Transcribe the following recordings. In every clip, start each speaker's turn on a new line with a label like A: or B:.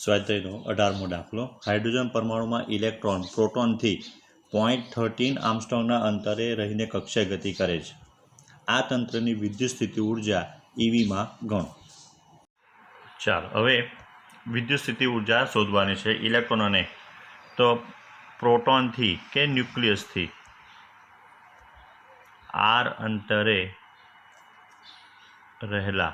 A: સ્વાધ્યાયનો 18મો દાખલો. Hydrogen પરમાણુમાં electron પ્રોટોનથી 0.13 આર્મસ્ટ્રોંગના અંતરે રહીને કક્ષાએ ગતિ કરે છે. આ તંત્રની વિદ્યુત સ્થિતિ ઉર્જા EVમાં ગણો. ચાલો હવે વિદ્યુત સ્થિતિ ઉર્જા શોધવાની છે ઇલેક્ટ્રોનોને. તો પ્રોટોનથી કે ન્યુક્લિયસથી r અંતરે રહેલા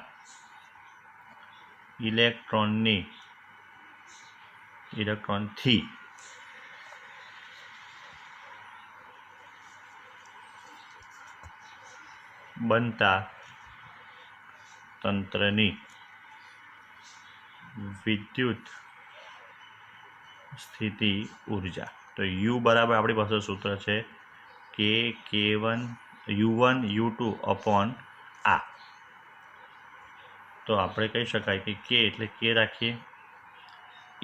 A: ઇલેક્ટ્રોનથી બનતા તંત્રની વિદ્યુત સ્થિતિ ઉર્જા. તો U બરાબર આપણી પાસે સૂત્ર છે K1 U1 U2 અપોન આ. તો આપણે કહી શકાય કે K એટલે K રાખીએ,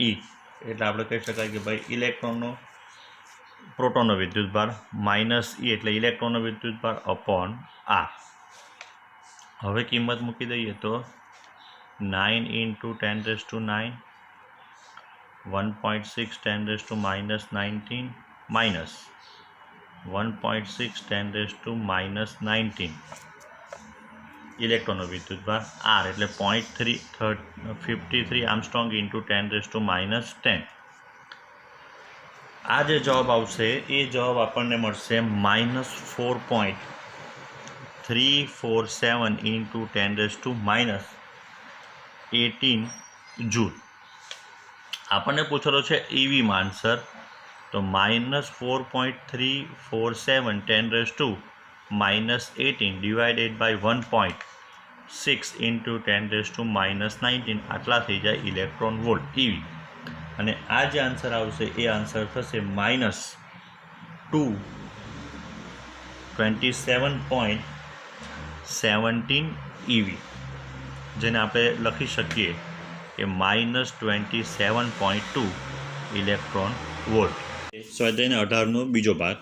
A: E એટલે આપણે કહી શકાય કે ભાઈ ઇલેક્ટ્રોનનો પ્રોટોનનો વિદ્યુતભાર, માઇનસ E એટલે ઇલેક્ટ્રોનનો વિદ્યુતભાર અપોન આ. હવે કિંમત મૂકી દઈએ તો 9 × 10⁻⁹, 1.6 10⁻⁻19 માઇનસ 1.6 10⁻⁻19 ઇલેક્ટ્રોનનો વિદ્યુતભાર R એટલે 0.53 આર્મસ્ટ્રોંગ × 10⁻10. આ જે જવાબ આવશે એ જવાબ આપણને મળશે -4.347 × 10⁻18 જૂલ. આપણને પૂછેલો છે EVમાં આન્સર, તો -4.347 10⁻18 ડિવાઇડેડ બાય 1.6 × 10⁻19 આટલા થઈ જાય ઇલેક્ટ્રોન વોલ્ટ EV. અને આ જે આન્સર આવશે એ આન્સર થશે -227.17 EV, જેને આપણે લખી શકીએ કે -27.2 ઇલેક્ટ્રોન વોલ્ટ. સ્વાધ્યાયના 18નો બીજો ભાગ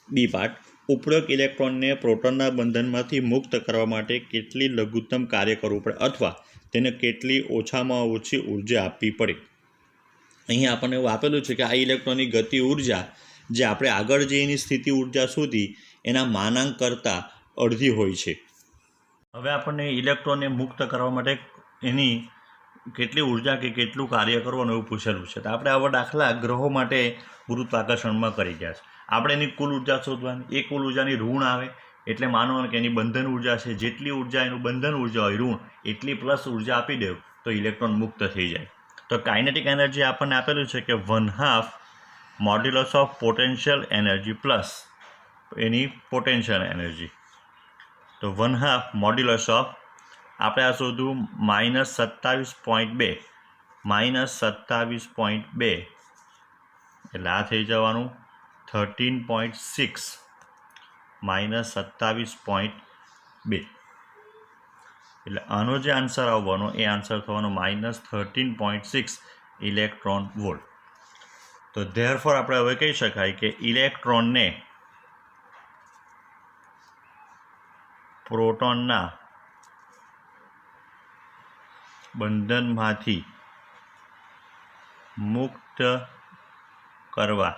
A: બી પાર્ટ. ઉપરોક્ત ઇલેક્ટ્રોનને પ્રોટોનના બંધનમાંથી મુક્ત કરવા માટે કેટલી લઘુત્તમ કાર્ય કરવું પડે અથવા તેને કેટલી ઓછામાં ઓછી ઉર્જા આપવી પડે. અહીં આપણને એવું આપેલું છે કે આ ઇલેક્ટ્રોનની ગતિ ઉર્જા જે આપણે આગળ જે એની સ્થિતિ ઉર્જા શોધી એના માનાંક કરતાં અડધી હોય છે. હવે આપણને ઇલેક્ટ્રોનને મુક્ત કરવા માટે એની કેટલી ઉર્જા કે કેટલું કાર્ય કરવાનું એવું પૂછેલું છે. તો આપણે આવા દાખલા ગ્રહો માટે ગુરુત્વાકર્ષણમાં કરી ગયા છે. આપણે એની કુલ ઉર્જા શોધવાની. એ કુલ ઉર્જાની ઋણ આવે એટલે માનવાનું કે એની બંધન ઉર્જા છે, જેટલી ઉર્જા એનું બંધન ઉર્જા હોય ઋણ એટલી પ્લસ ઉર્જા આપી દેવું તો ઇલેક્ટ્રોન મુક્ત થઈ જાય. તો કાઇનેટિક એનર્જી આપણને આપેલું છે કે 1/2 modulus of potential energy plus any potential energy. તો 1/2 મોડ્યુલસ ઓફ આપણે આ શોધવું -27.2 એટલે આ થઈ જવાનું 13.6 -27.2 એટલે આનો જે આન્સર આવવાનો એ આન્સર થવાનો -13.6 ઇલેક્ટ્રોન વોલ્ટ. તો ધેરફોર આપણે હવે કહી શકાય કે ઇલેક્ટ્રોનને પ્રોટોનના બંધનમાંથી મુક્ત કરવા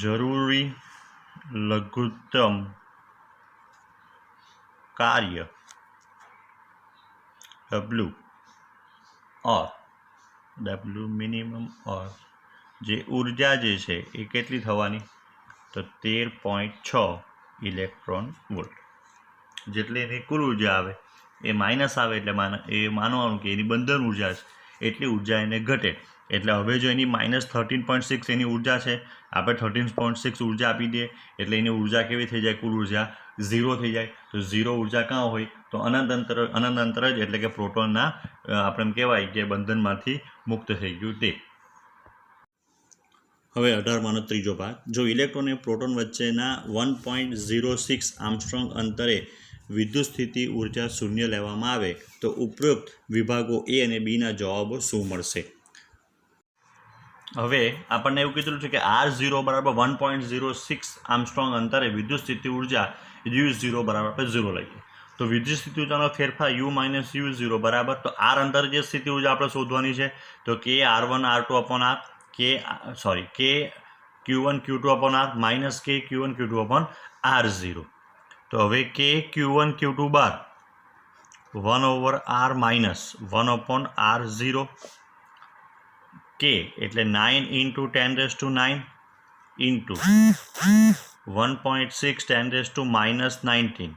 A: જરૂરી લઘુત્તમ કાર્ય W મિનિમમ ઓર જે ઉર્જા જે છે એ કેટલી થવાની, તો 13.6 ઇલેક્ટ્રોન વોલ્ટ. જેટલી એની કુલ ઉર્જા આવે એ માઇનસ આવે એટલે એ માનવાનું કે એની બંધન ઉર્જા છે એટલી ઉર્જા એને ઘટે. એટલે હવે જો એની -13.6 એની ઉર્જા છે, આપણે 13.6 ઉર્જા આપી દઈએ એટલે એની ઉર્જા કેવી થઈ જાય, કુલ ઉર્જા 0 થઈ જાય. તો 0 ઉર્જા ક્યાં હોય, તો અનંત અંતર જ, એટલે કે પ્રોટોનના આપણે એમ કહેવાય કે બંધનમાંથી મુક્ત થઈ ગયું તે. હવે 18માનો ત્રીજો ભાગ. જો ઇલેક્ટ્રોન અને પ્રોટોન વચ્ચેના 1.06 આર્મસ્ટ્રોંગ અંતરે વિદ્યુત સ્થિતિ ઉર્જા શૂન્ય લેવામાં આવે તો ઉપરોક્ત વિભાગો A અને Bના જવાબો શું મળશે. હવે આપણને એવું કીધેલું છે કે R0 બરાબર 1.06 આર્મસ્ટ્રોંગ અંતરે વિદ્યુત સ્થિતિ ઉર્જા U0 બરાબર આપણે 0 લઈએ. તો વિદ્યુત સ્થિતિ ઊર્જાનો ફેરફાર યુ માઇનસ યુ ઝીરો બરાબર, તો આર અંતર જે સ્થિતિ ઊર્જા આપણે શોધવાની છે, તો કે R1 R2 upon R K Q1 Q2 upon R minus કે Q1 Q2 અપોન R0. તો હવે કે Q1 Q2 બાર 1/r માઇનસ 1/r0 કે એટલે 9 × 10⁻⁹ ઇન્ટુ 1.6 10⁻⁻19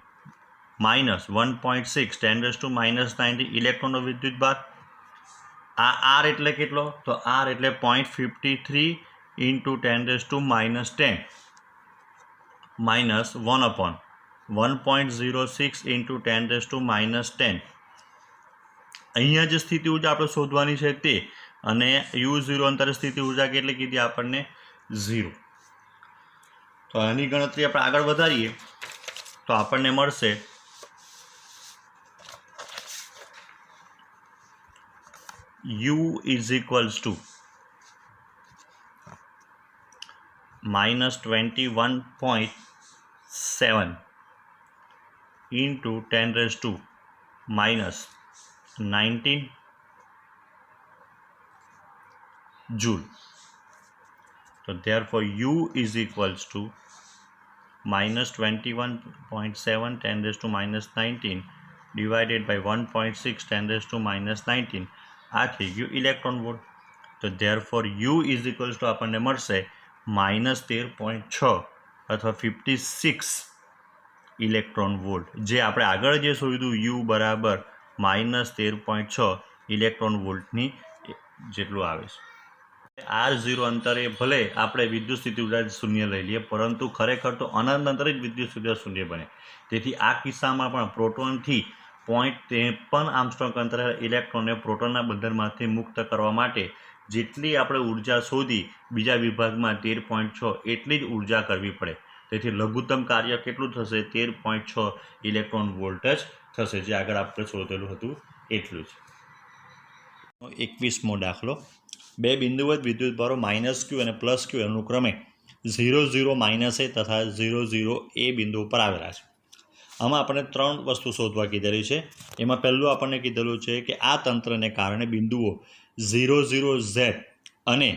A: માઇનસ 1.6 10⁻⁻19 ઇલેક્ટ્રોનનો વિદ્યુત ભાર. આ આર એટલે કેટલો? તો આર એટલે 0.53 × 10⁻10 માઇનસ 1/1.06 × 10⁻10. અહીંયા જે સ્થિતિ ઊર્જા આપણે શોધવાની છે તે, અને U0 અંતરે સ્થિતિ ઊર્જા કેટલી કીધી આપણને? 0. તો આની ગણતરી આપણે આગળ વધારીએ તો આપણને મળશે U is equals to -21.7 into 10⁻⁻19 joule. So therefore U is equals to -21.7 10⁻⁻19 divided by 1.6 10⁻⁻19. આ થઈ ગયું ઇલેક્ટ્રોન વોલ્ટ. તો therefore U is equals to આપણને મળશે -13.6 અથવા 56 ઇલેક્ટ્રોન વોલ્ટ, જે આપણે આગળ જે શોધ્યું U બરાબર -13.6 ઇલેક્ટ્રોન વોલ્ટની જેટલું આવે છે. R0 અંતરે ભલે આપણે વિદ્યુત સ્થિતિ ઊર્જા શૂન્ય લઈ લઈએ, પરંતુ ખરેખર તો અનંત અંતરે જ વિદ્યુત સ્થિતિ ઊર્જા શૂન્ય બને. તેથી આ કિસ્સામાં પણ પ્રોટોનથી 0.53 આર્મસ્ટ્રોંગ અંતરે ઇલેક્ટ્રોનને પ્રોટોનના બંધનમાંથી મુક્ત કરવા માટે જેટલી આપણે ઉર્જા શોધી બીજા વિભાગમાં 13.6 એટલી જ ઉર્જા કરવી પડે. તેથી લઘુત્તમ કાર્ય કેટલું થશે? 13.6 ઇલેક્ટ્રોન વોલ્ટ જ થશે, જે આગળ આપણે શોધેલું હતું એટલું જ. 21મો દાખલો. બે બિંદુવત વિદ્યુતભારો -Q અને +Q અનુક્રમે 0 0 -A તથા 0 0 A બિંદુ ઉપર આવેલા છે. આમાં આપણે 3 વસ્તુ શોધવા કીધેલી છે. એમાં પહેલું આપણને કીધેલું છે કે આ તંત્રને કારણે બિંદુઓ 0 0 Z અને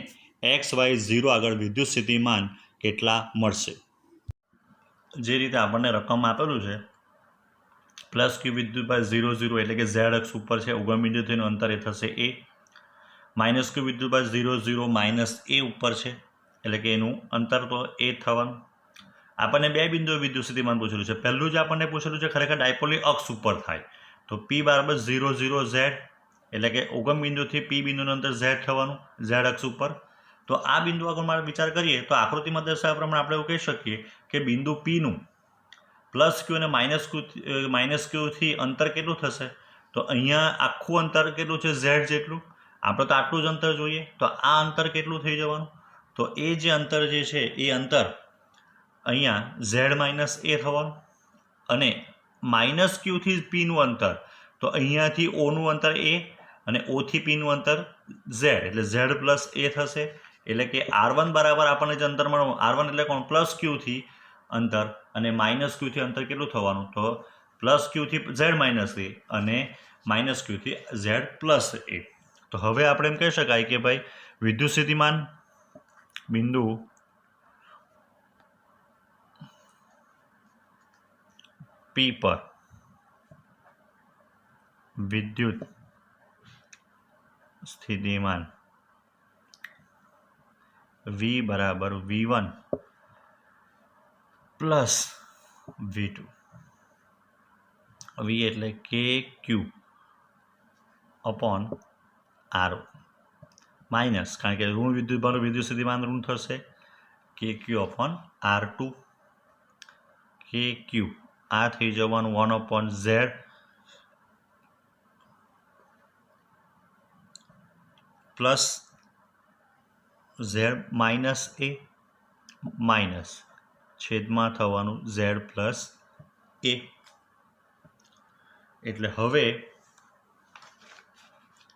A: XY0 આગળ વિદ્યુત સ્થિતિમાન કેટલા મળશે. જે રીતે આપણને રકમ આપેલું છે, +Q વિદ્યુતભાર 0 0 એટલે કે Z અક્ષ ઉપર છે, ઉગમ બિંદુથીનું અંતર એ થશે A. -Q વિદ્યુતભાર 0 0 -A ઉપર છે, એટલે કે એનું અંતર તો A થવાનું. આપણને બે બિંદુઓ વિદ્યુત સ્થિતિમાન પૂછેલું છે. પહેલું જે આપણને પૂછેલું છે ખરેખર ડાયપોલની અક્ષ ઉપર થાય, તો P બરાબર 0 0 Z, એટલે કે ઉગમ બિંદુથી P બિંદુનું અંતર Z થવાનું, Z અક્ષ ઉપર. તો આ બિંદુ આગળ મારે વિચાર કરીએ તો આકૃતિમાં દર્શાવ્યા પ્રમાણે આપણે એવું કહી શકીએ કે બિંદુ Pનું +Q અને -Q થી અંતર કેટલું થશે? તો અહીંયા આખું અંતર કેટલું છે? Z જેટલું. આપણે તો આટલું જ અંતર જોઈએ, તો આ અંતર કેટલું થઈ જવાનું? તો એ જે અંતર જે છે એ અંતર અહીંયા Z - A થવાનું, અને -Q થી Pનું અંતર, તો અહીંયાથી Oનું અંતર A અને O થી Pનું અંતર Z, એટલે Z + A થશે. એટલે કે R1 બરાબર આપણને જે અંતર મળવાનું, R1 એટલે કોણ? +Q થી અંતર, અને -Q થી અંતર કેટલું થવાનું? તો +Q થી Z - A અને -Q થી Z + A. તો હવે આપણે એમ કહી શકાય કે ભાઈ વિદ્યુત સ્થિતિમાન બિંદુ P પર વિદ્યુત સ્થિતિમાન V બરાબર V1 પ્લસ V2. V એટલે KQ અપોન R1 માઇનસ, કારણ કે ઋણ વિદ્યુતભારનું વિદ્યુત સ્થિતિમાન ઋણ થશે, KQ અપોન R2. KQ આ થઈ જવાનું 1/Z plus Z - A minus છેદમાં થવાનું Z + A. એટલે હવે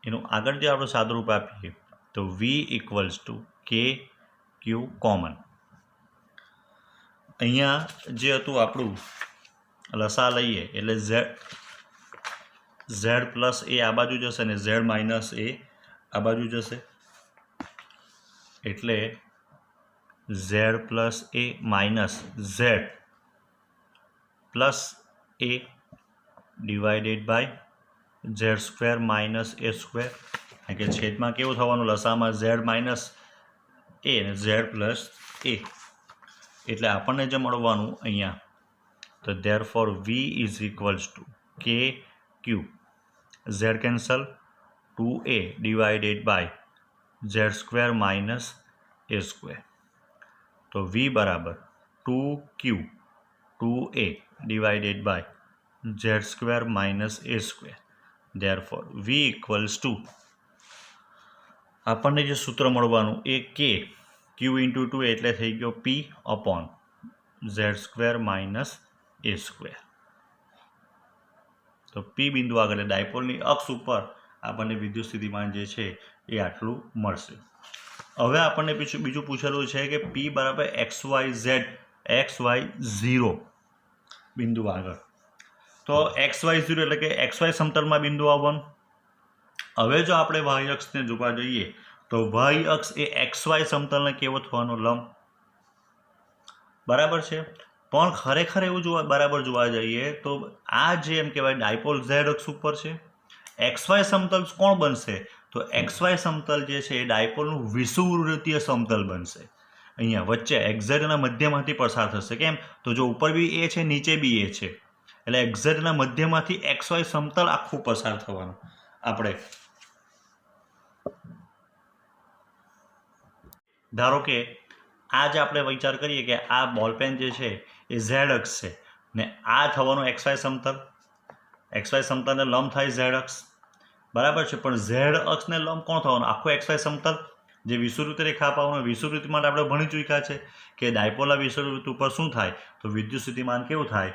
A: એનું આગળ જે આપણે સાદુરૂપ આપીએ તો V = KQ કોમન. અહીંયા જે હતું આપણું લસા લઈએ એટલે ઝેડ પ્લસ એ આ બાજુ જશે ને ઝેડ માઇનસ એ આ બાજુ જશે, એટલે Z plus A minus Z plus A divided by Z square minus A square, કારણ કે છેદમાં કેવું થવાનું લસામાં ઝેડ માઇનસ એ અને ઝેડ પ્લસ એ, એટલે આપણને જે મળવાનું અહીંયા તો therefore V is equals to k q z cancel 2a divided by Z square minus A square, તો વી બરાબર 2q 2a divided by Z square minus A square, therefore V equals to આપણને જે સૂત્ર મળવાનું એ કે ક્યુ into 2 એટલે થઈ ગયો પી અપોન ઝેડ સ્ક્વેર માઇનસ એ સ્ક્વેર. તો પી બિંદુ આગળ ડાયપોલની અક્ષ ઉપર આપણને વિદ્યુત સ્થિતિમાન જે છે એ આટલું મળશે. હવે આપણને બીજું પૂછેલું છે કે પી બરાબર XY0 બિંદુ આગળ, તો XY0 એટલે કે XY સમતલમાં બિંદુ આવવાનું. હવે જો આપણે વાય અક્ષને જોવા જઈએ તો વાય અક્ષ એ XY સમતલને કેવો થવાનો લંબ, બરાબર છે. પણ ખરેખર એવું બરાબર જોવા જઈએ તો આ જે એમ કહેવાય ડાયપોલ ઝેડ અક્ષ ઉપર છે, XY સમતલ કોણ બનશે તો XY સમતલ જે છે એ ડાયપોલનું વિષુવવૃત્તીય સમતલ બનશે. અહીંયા વચ્ચે એક્ઝેટના મધ્યમાંથી પસાર થશે. કેમ તો જો ઉપર બી એ છે નીચે બી એ છે, એટલે એક્ઝેટના મધ્યમાંથી XY સમતલ આખું પસાર થવાનું. આપણે ધારો કે આ જે આપણે વિચાર કરીએ કે આ બોલપેન જે છે એ ઝેડ અક્ષ છે ને આ થવાનું XY સમતલ, XY સમતલને લંબ થાય ઝેડ અક્ષ, બરાબર છે. પણ ઝેડ અક્ષને લંબ કોણ થવાનું આખું XY સમતલ, જે વિષુવવૃત્ત રેખા આપવાનું. વિષુવવૃત્ત માટે આપણે ભણી ચૂક્યા છે કે ડાયપોલના વિષુવવૃત્ત ઉપર શું થાય તો વિદ્યુત સ્થિતિમાન કેવું થાય,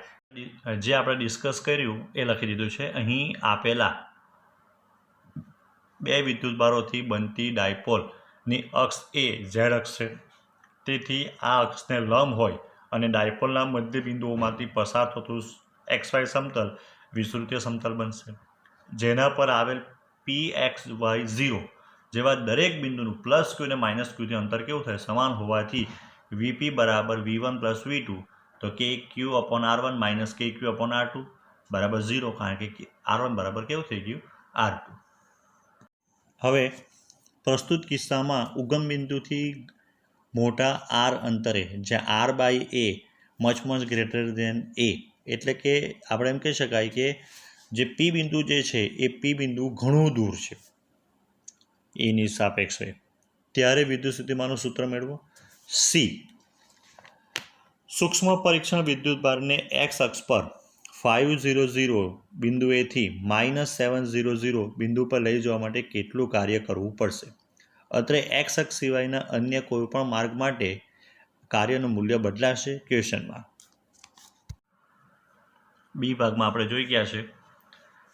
A: જે આપણે ડિસ્કસ કર્યું એ લખી દીધું છે. અહીં આપેલા બે વિદ્યુતભારોથી બનતી ડાયપોલની અક્ષ એ ઝેડ અક્ષ છે, તેથી આ અક્ષને લંબ હોય અને ડાયપોલના મધ્ય બિંદુઓમાંથી પસાર થતું XY સમતલ વિષુવવૃત્તીય સમતલ બનશે, જેના પર આવેલ PXY0 જેવા દરેક બિંદુનું પ્લસ ક્યુ અને માઇનસ ક્યુથી અંતર કેવું થાય સમાન હોવાથી વીપી બરાબર V1 પ્લસ V2, તો કે ક્યુ અપોન R1 માઇનસ કે ક્યુ અપોન R2 બરાબર 0, કારણ કે R1 બરાબર કેવું થઈ ગયું R2. હવે પ્રસ્તુત કિસ્સામાં ઉગમ બિંદુથી મોટા આર અંતરે જ્યાં r by A much greater than a, એટલે કે આપણે એમ કહી શકાય કે જે પી બિંદુ જે છે એ પી બિંદુ ઘણું દૂર છે એની સાપેક્ષે, ત્યારે વિદ્યુત સ્થિતિમાનનું સૂત્ર મેળવો. સી સૂક્ષ્મ પરીક્ષણ વિદ્યુતભારને એક્સ અક્ષ પર 500 બિંદુએથી -700 બિંદુ પર લઈ જવા માટે કેટલું કાર્ય કરવું પડશે. અત્રે એક્સ અક્ષ સિવાયના અન્ય કોઈપણ માર્ગ માટે કાર્યનું મૂલ્ય બદલાશે. ક્વેશ્ચનમાં બી ભાગમાં આપણે જોઈ ગયા છે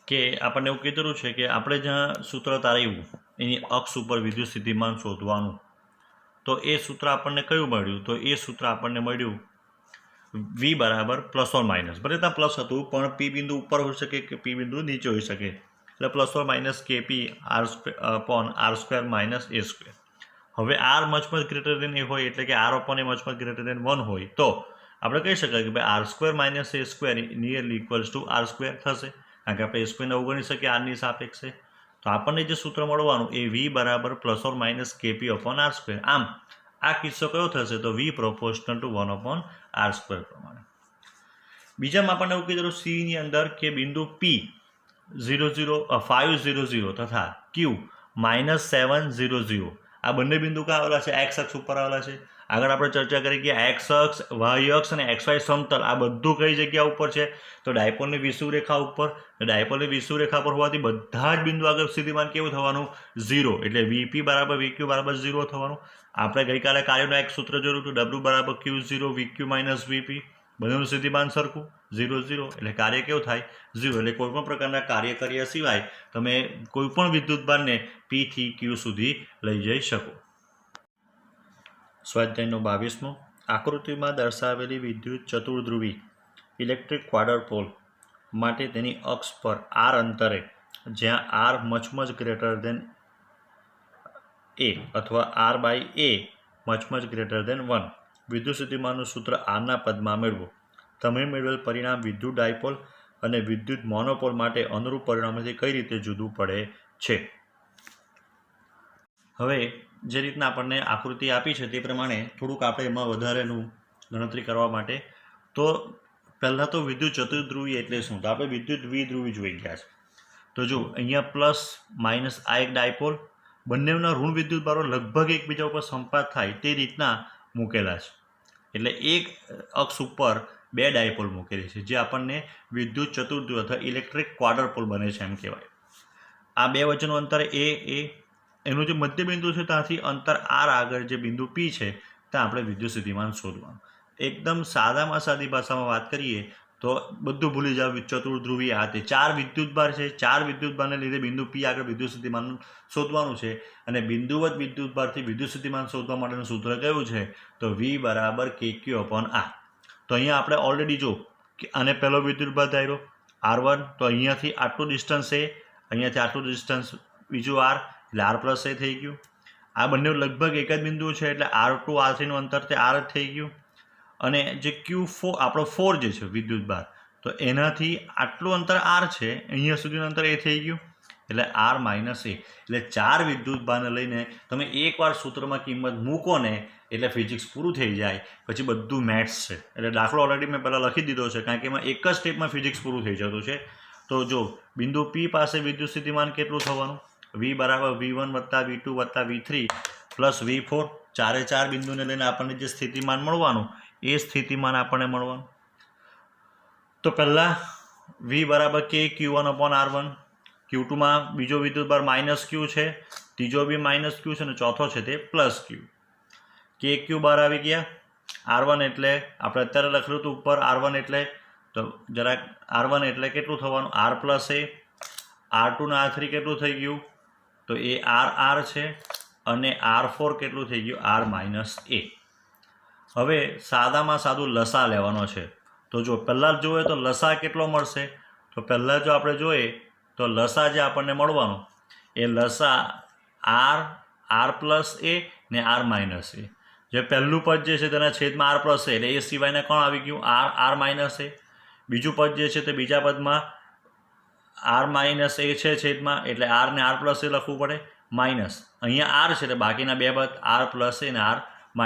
A: કે આપણને એવું કીધેલું છે કે આપણે જ્યાં સૂત્ર તાર્યું એની અક્ષ ઉપર વિદ્યુત સ્થિતિમાન શોધવાનું, તો એ સૂત્ર આપણને કયું મળ્યું તો એ સૂત્ર આપણને મળ્યું વી બરાબર પ્લસ ઓર માઇનસ, ભલે ત્યાં પ્લસ હતું પણ પી બિંદુ ઉપર હોઈ શકે કે પી બિંદુ નીચે હોઈ શકે, એટલે plus or minus KP upon R square minus A square. હવે R much greater than A હોય એટલે કે R upon A much greater than 1 હોય તો આપણે કહી શકાય કે ભાઈ R square minus A square nearly equals to R square થશે, કારણ કે આપણે એ સ્ક્વેરને અવગણી શકીએ આરની સાપેક્ષે. તો આપણને જે સૂત્ર મળવાનું એ વી બરાબર plus or minus KP upon R square. આમ આ કિસ્સો કયો થશે તો V proportional to 1 upon R square પ્રમાણે. બીજામાં આપણને એવું કીધું સીની અંદર કે બિંદુ પી 500 તથા ક્યુ -700 આ બંને બિંદુ ક્યાં આવેલા છે એક્સ અક્ષ ઉપર આવેલા છે. આગળ આપણે ચર્ચા કરી કે એક્સ અક્ષ વાય અક્ષ અને XY સમતલ આ બધું કઈ જગ્યા ઉપર છે તો ડાયપોલની વિષુવરેખા ઉપર. ડાયપોલની વિષુવરેખા પર હોવાથી બધા જ બિંદુ આગળ સ્થિતિમાન કેવું થવાનું 0, એટલે વીપી બરાબર વીક્યુ બરાબર 0 થવાનું. આપણે ગઈકાલે કાર્યનું એક સૂત્ર જોયું હતું W બરાબર Q0 VQ માઇનસ VP, બધાનું સ્થિતિમાન સરખું 0 0, એટલે કાર્ય કેવું થાય 0, એટલે કોઈપણ પ્રકારના કાર્ય કર્યા સિવાય તમે કોઈપણ વિદ્યુતભારને P થી Q સુધી લઈ જઈ શકો. સ્વાધ્યાયનો 22મો આકૃતિમાં દર્શાવેલી વિદ્યુત ચતુર્ધ્રુવી ઇલેક્ટ્રિક ક્વાડરપોલ માટે તેની અક્ષ પર આર અંતરે, જ્યાં R much greater than A અથવા R by A much greater than 1, વિદ્યુત સ્થિતિમાનનું સૂત્ર આરના પદમાં મેળવો. તમે મેળવેલ પરિણામ વિદ્યુત ડાયપોલ અને વિદ્યુત મોનોપોલ માટે અનુરૂપ પરિણામોથી કઈ રીતે જુદું પડે છે. હવે જે રીતના આપણને આકૃતિ આપી છે તે પ્રમાણે થોડુંક આપણે એમાં વધારેનું ગણતરી કરવા માટે, તો પહેલાં તો વિદ્યુત ચતુર્ધ્રુવી એટલે શું, તો આપણે વિદ્યુત દ્વિધ્રુવી જોઈ ગયા છે. તો જો અહીંયા પ્લસ માઇનસ આ એક ડાયપોલ, બંનેના ઋણ વિદ્યુત ભારો લગભગ એકબીજા ઉપર સંપાત થાય તે રીતના મૂકેલા છે. એટલે એક અક્ષ ઉપર બે ડાયપોલ મૂકેલી છે, જે આપણને વિદ્યુત ચતુર્ધ્રુવ અથવા ઇલેક્ટ્રિક ક્વાડરપોલ બને છે એમ કહેવાય. આ બે વચ્ચેનું અંતર એ એનું જે મધ્યબિંદુ છે ત્યાંથી અંતર આર આગળ જે બિંદુ પી છે ત્યાં આપણે વિદ્યુત સ્થિતિમાન શોધવાનું. એકદમ સાદામાં સાદી ભાષામાં વાત કરીએ તો બધું ભૂલી જાવ, ચતુર્ધ્રુવી આ તે 4 વિદ્યુતભાર છે, 4 વિદ્યુતભારને લીધે બિંદુ પી આગળ વિદ્યુત સ્થિતિમાન શોધવાનું છે. અને બિંદુવત વિદ્યુતભારથી વિદ્યુત સ્થિતિમાન શોધવા માટેનું સૂત્ર કયું છે, તો V = KQ/R. તો અહીંયા આપણે ઓલરેડી જો આને પહેલો વિદ્યુતભાર ધાર્યો R1, તો અહીંયાથી આટલું ડિસ્ટન્સ એ, અહીંયાથી આટલું ડિસ્ટન્સ બીજું R, એટલે R+ એ થઈ ગયું. આ બંને લગભગ એક જ બિંદુ છે એટલે R2 R3નું અંતર તે R જ થઈ ગયું. અને જે Q4 આપણો 4 જે છે વિદ્યુતભાર, તો એનાથી આટલું અંતર R છે, અહીંયા સુધીનું અંતર એ થઈ ગયું એટલે R - A. એટલે 4 વિદ્યુતભારને લઈને તમે એકવાર સૂત્રમાં કિંમત મૂકો ને એટલે ફિઝિક્સ પૂરું થઈ જાય, પછી બધું મેથ્સ છે. એટલે દાખલો ઓલરેડી મેં પહેલાં લખી દીધો છે, કારણ કે એમાં એક જ સ્ટેપમાં ફિઝિક્સ પૂરું થઈ જતું છે. તો જો બિંદુ P પાસે વિદ્યુત સ્થિતિમાન કેટલું થવાનું, V = V1 + V2 + V3 + V4, 4 બિંદુને લઈને આપણને જે સ્થિતિમાન મળવાનું એ સ્થિતિમાન આપણને મળવાનું. તો પહેલાં V = KQ1/R1, Q2માં બીજો વિદ્યુતભાર -Q છે, ત્રીજો બી -Q છે અને ચોથો છે તે +Q. KQ બહાર આવી ગયા. R1 એટલે આપણે અત્યારે લખેલું હતું ઉપર R1 એટલે, તો જરાક R1 એટલે કેટલું થવાનું, R + A. R2 ને R3 કેટલું થઈ ગયું, તો એ R છે, અને R4 કેટલું થઈ ગયું, R - A. હવે સાદામાં સાદું લસા લેવાનો છે. તો જો પહેલાં જ જોઈએ તો લસા કેટલો મળશે, તો પહેલાં જો આપણે જોઈએ તો લસા જે આપણને મળવાનું એ લસા R + A ને R - A. જે પહેલું પદ જે છે તેના છેદમાં R + A, એટલે એ સિવાયના કોણ આવી ગયું, R - A. બીજું પદ જે છે તે બીજા પદમાં R - A છે છેદમાં, એટલે R ને R + A લખવું પડે, માઇનસ અહીંયા R છે એટલે બાકીના બે પદ R + A ને R - A.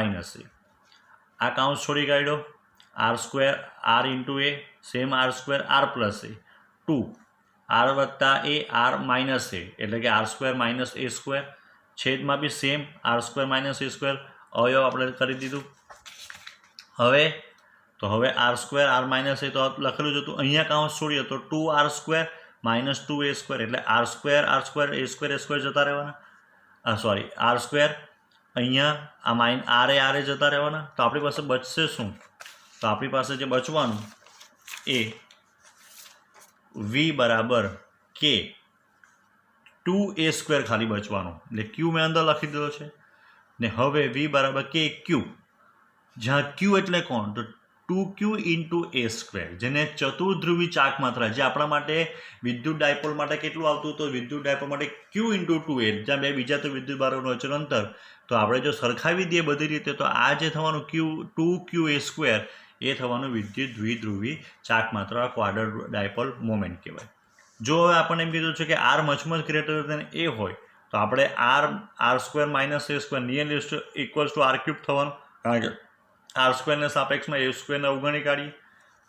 A: આ કાઉન્સ છોડી કાઢ્યો, R² R × A same R² R + A, 2 R + A R - A, એટલે કે R² - A², છેદમાં બી સેમ R² - A², અવયવ આપણે કરી દીધું. હવે R² R - A તો લખેલું જ હતું, અહીંયા કાઉન્સ છોડીએ તો 2R² - 2A², એટલે R² A² જતા રહેવાના, સોરી R², અહીંયા આ R જતા રહેવાના. તો આપણી પાસે બચશે શું, તો આપણી પાસે જે બચવાનું એ V = K 2A² ખાલી બચવાનું, એટલે Q મેં અંદર લખી દીધો છે. ને હવે V = KQ, જ્યાં Q એટલે કોણ, તો 2Q × A², જેને ચતુર્ધ્રુવી ચાક માત્રા, જે આપણા માટે વિદ્યુત ડાયપોલ માટે કેટલું આવતું હતું, વિદ્યુત ડાયપોલ માટે Q × 2A, જ્યાં બે બીજા તો વિદ્યુત ભારોનું વચ્ચેનું અંતર. તો આપણે જો સરખાવી દઈએ બધી રીતે તો આ જે થવાનું 2QA² એ થવાનું વિદ્યુત દ્વિધ્રુવી ચાક માત્રા, ક્વાડર ડાયપોલ મોમેન્ટ કહેવાય. જો હવે આપણને એમ કીધું છે કે R > A હોય તો આપણે R² - A² = R³ થવાનું, કારણ કે R² ને સાપેક્ષમાં A² ને અવગણી કાઢીએ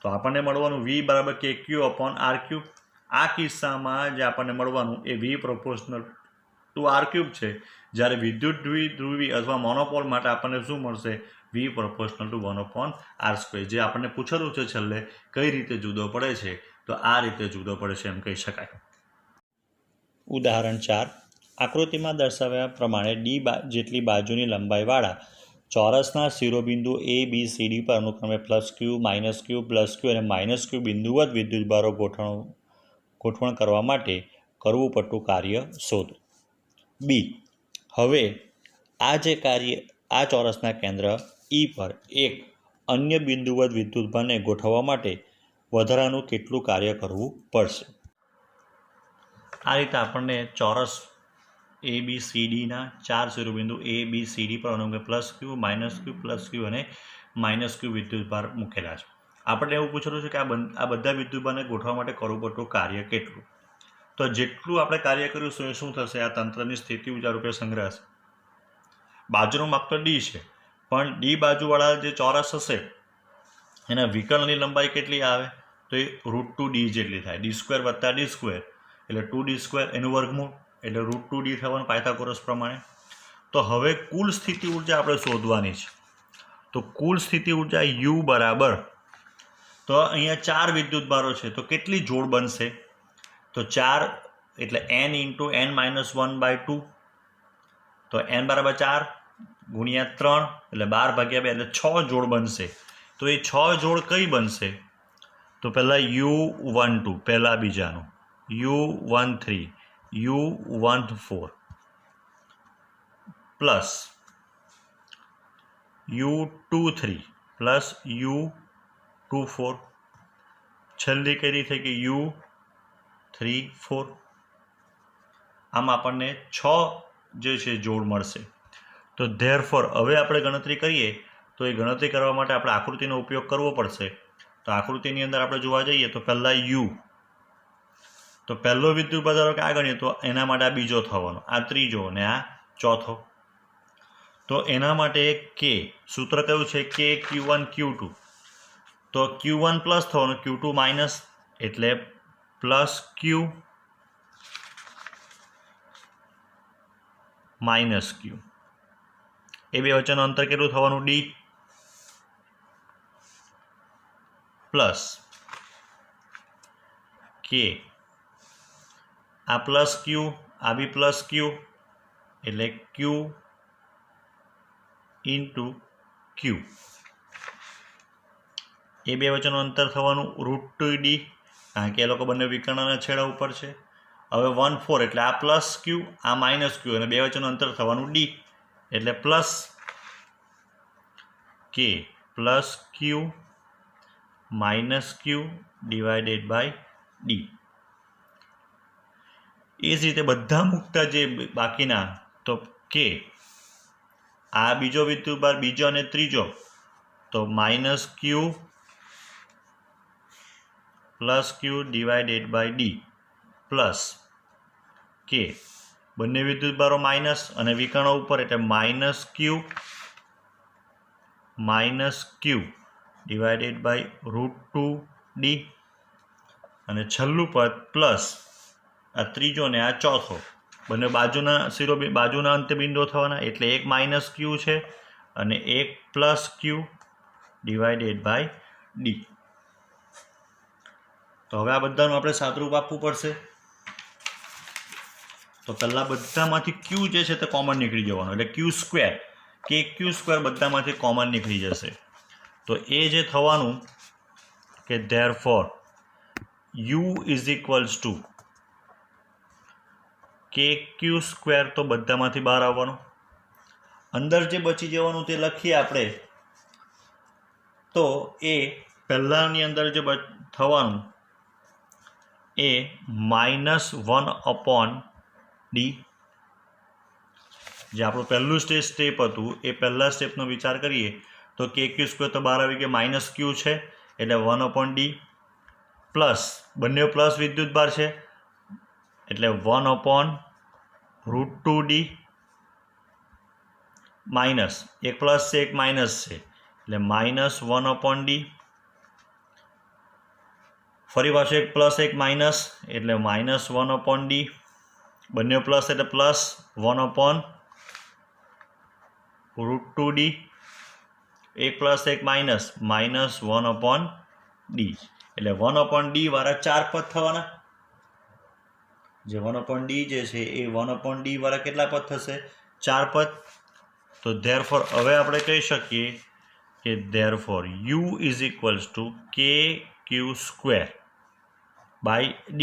A: તો આપણને મળવાનું V = KQ/R³. આ કિસ્સામાં જે આપણને મળવાનું એ V ∝ R³ છે, જ્યારે વિદ્યુત દ્વિધ્રુવી અથવા મોનોપોલ માટે આપણને શું મળશે, V ∝ 1/R². જે આપણને પૂછેલું છે છેલ્લે કઈ રીતે જુદો પડે છે, તો આ રીતે જુદો પડે છે એમ કહી શકાય. ઉદાહરણ 4, આકૃતિમાં દર્શાવ્યા પ્રમાણે D જેટલી બાજુની લંબાઈવાળા ચોરસના શિરોબિંદુ ABCD પર અનુક્રમે +Q, -Q, +Q અને -Q બિંદુવત વિદ્યુતભારો ગોઠવણ કરવા માટે કરવું પડતું કાર્ય શોધો. B. હવે આ ચોરસના કેન્દ્ર E પર એક અન્ય બિંદુવત વિદ્યુતભારને ગોઠવવા માટે વધારાનું કેટલું કાર્ય કરવું પડશે. આ રીતે આપણને ચોરસ ABCDના 4 શિરોબિંદુ ABCD પર અનુક્રમે પ્લસ ક્યુ, માઇનસ ક્યુ, પ્લસ ક્યુ અને માઇનસ ક્યુ વિદ્યુતભાર મૂકેલા છે. આપણને એવું પૂછેલું છે કે આ બધા વિદ્યુતભારને ગોઠવવા માટે કરવું પડતું કાર્ય કેટલું. તો જેટલું આપણે કાર્ય કરીશું એ શું થશે, આ તંત્રની સ્થિતિ ઉર્જા રૂપે સંગ્રહશે. બાજુનું માપ તો ડી છે, પણ ડી બાજુવાળા જે ચોરસ હશે એના વિકર્ણની લંબાઈ કેટલી આવે, તો એ √2D જેટલી થાય. d² વત્તા d² એટલે 2d², એનું વર્ગમૂળ એટલે √2D થવાનું પાયથાગોરસ પ્રમાણે. તો હવે કુલ સ્થિતિ ઉર્જા આપણે શોધવાની છે. તો કુલ સ્થિતિ ઉર્જા U બરાબર, તો અહીંયા 4 વિદ્યુતભારો છે તો કેટલી જોડ બનશે, તો 4 એટલે n × n-1/2, તો n બરાબર 4 ગુણ્યા 3 એટલે 12/2 એટલે 6 જોડ બનશે. તો એ 6 જોડ કઈ બનશે, તો પહેલાં U12 પહેલાં બીજાનું, U13, U14 plus U23 plus U24, છેલ્લી કઈ થઈ ગઈ U34. આમ આપણને 6 જે છે જોડ મળશે. તો ધેરફોર હવે આપણે ગણતરી કરીએ તો એ ગણતરી કરવા માટે આપણે આકૃતિનો ઉપયોગ કરવો પડશે. તો આકૃતિની અંદર આપણે જોવા જઈએ તો પહેલાં U, તો પહેલો વિદ્યુતભાર ધારો કે આ ગણીએ તો એના માટે આ બીજો થવાનો, આ ત્રીજો અને આ ચોથો. તો એના માટે K સૂત્ર કયું છે, K Q1 Q2, તો Q1 પ્લસ થવાનું, Q2 માઇનસ એટલે પ્લસ Q માઇનસ Q. એ બે વચ્ચેનું અંતર કેટલું થવાનું, D પ્લસ K, આ પ્લસ Q આ બી પ્લસ Q એટલે Q ઇન્ટુ Q. એ બે વચ્ચેનું અંતર થવાનું √2D, કારણ કે એ લોકો બંને વિકર્ણના છેડા ઉપર છે. હવે 1/4 એટલે આ પ્લસ Q આ માઇનસ Q અને બે વચ્ચેનું અંતર થવાનું D એટલે plus K plus Q minus Q divided by D. એ જ રીતે બધા મૂકતા જે બાકીના, તો K આ બીજો વિદ્યુતભાર બીજો અને ત્રીજો, તો minus Q plus Q divided by D plus K, બંને વિદ્યુતભારો માઇનસ અને વિકર્ણો ઉપર એટલે minus Q divided by √2D અને છેલ્લું પદ પ્લસ આ ત્રીજો ને આ ચોથો, બંને બાજુના અંત્યબિંદુઓ થવાના એટલે એક માઇનસ Q છે અને એક plus Q divided by D. તો હવે આ બધાનું આપણે સાદુરૂપ આપવું પડશે. તો પહેલાં બધામાંથી Q જે છે તે કોમન નીકળી જવાનું એટલે Q², KQ² બધામાંથી કોમન નીકળી જશે. તો એ જે થવાનું કે therefore U is equals to KQ² તો બધામાંથી બહાર આવવાનું, અંદર જે બચી જવાનું તે લખીએ આપણે. તો એ પહેલાંની અંદર જે થવાનું એ -1/D, જે આપણું પહેલું સ્ટેપ હતું એ પહેલા સ્ટેપનો વિચાર કરીએ તો KQ² તો બહાર આવી ગયો, માઇનસ Q છે એટલે 1/D પ્લસ બંને પ્લસ વિદ્યુતભાર છે એટલે 1/√2D માઇનસ એક પ્લસ છે એક માઇનસ છે એટલે -1/D, ફરી પાછું એક પ્લસ એક માઇનસ એટલે -1/D, બંને પ્લસ એટલે પ્લસ 1/√2D, એક પ્લસ એક માઇનસ -1/D એટલે 1/D વાળા 4 પદ થવાના. જે 1/D જે છે એ 1/D વાળા કેટલા પદ થશે, 4 પદ. તો ધેરફોર હવે આપણે કહી શકીએ કે therefore U is equals to KQ² by D,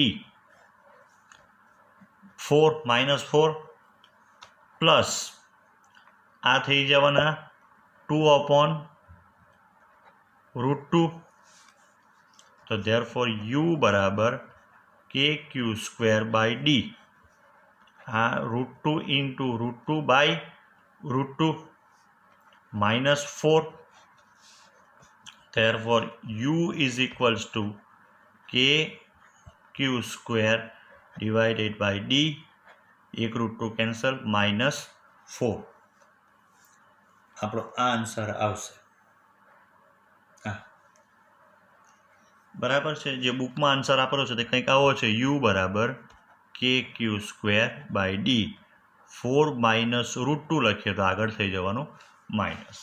A: 4 -4 plus આ થઈ જવાના 2/√2, તો તો ધેરફોર યુ બરાબર KQ² / D. આ √2 into √2 by √2 -4. Therefore U is equals to KQ² divided by D. એક √2 કેન્સલ -4. આપણો આ આન્સર આવશે. હા બરાબર છે. જે બુકમાં આન્સર આપેલો છે તે કંઈક આવો છે. યુ બરાબર KQ² / D. 4 - √2 લખીએ તો આગળ થઈ જવાનું માઇનસ.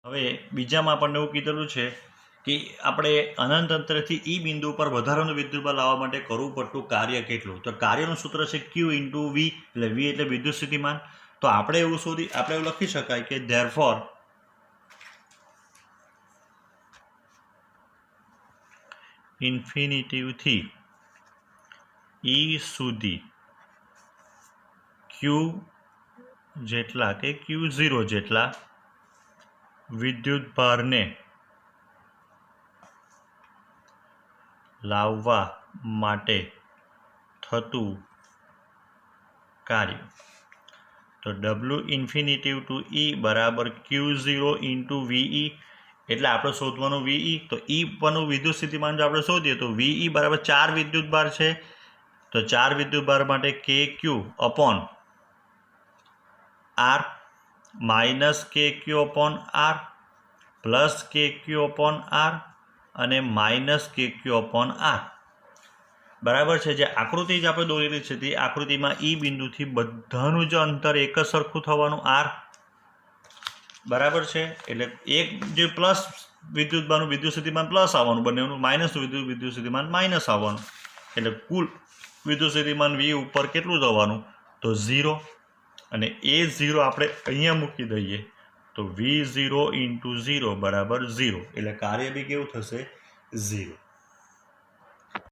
A: હવે બીજામાં આપણને એવું કીધેલું છે કે આપણે અનંત અંતરેથી ઈ બિંદુ પર વધારાનું વિદ્યુતભાર લાવવા માટે કરવું પડતું કાર્ય કેટલું. તો કાર્યનું સૂત્ર છે Q ઇન્ટુ V, એટલે V એટલે વિદ્યુત સ્થિતિમાન. તો આપણે એવું લખી શકાય કે ધેરફોર ઇન્ફિનિટીથી ઈ સુધી Q જેટલા કે Q0 જેટલા વિદ્યુતભારને લાવવા માટે થતું કાર્ય. તો W ઇન્ફિનિટિવ ટુ E બરાબર Q0 ઇન્ટુ VE. એટલે આપણે શોધવાનું VE. તો E પરનું વિદ્યુત સ્થિતિમાન જો આપણે શોધીએ તો VE બરાબર 4 વિદ્યુતભાર છે. તો 4 વિદ્યુતભાર માટે KQ upon R minus KQ upon R plus KQ upon R અને માઇનસ KQ અપોન R. બરાબર છે. જે આકૃતિ જ આપણે દોરેલી છે તે આકૃતિમાં ઈ બિંદુથી બધાનું જ અંતર એક જ સરખું થવાનું R. બરાબર છે. એટલે એક જે પ્લસ વિદ્યુતભારનું વિદ્યુત સ્થિતિમાન પ્લસ આવવાનું, બંનેનું માઇનસ વિદ્યુત સ્થિતિમાન માઇનસ આવવાનું. એટલે કુલ વિદ્યુત સ્થિતિમાન V ઉપર કેટલું થવાનું તો 0. અને એ 0 આપણે અહીંયા મૂકી દઈએ તો V0 × 0 બરાબર 0. એટલે કાર્ય બી કેવું થશે 0.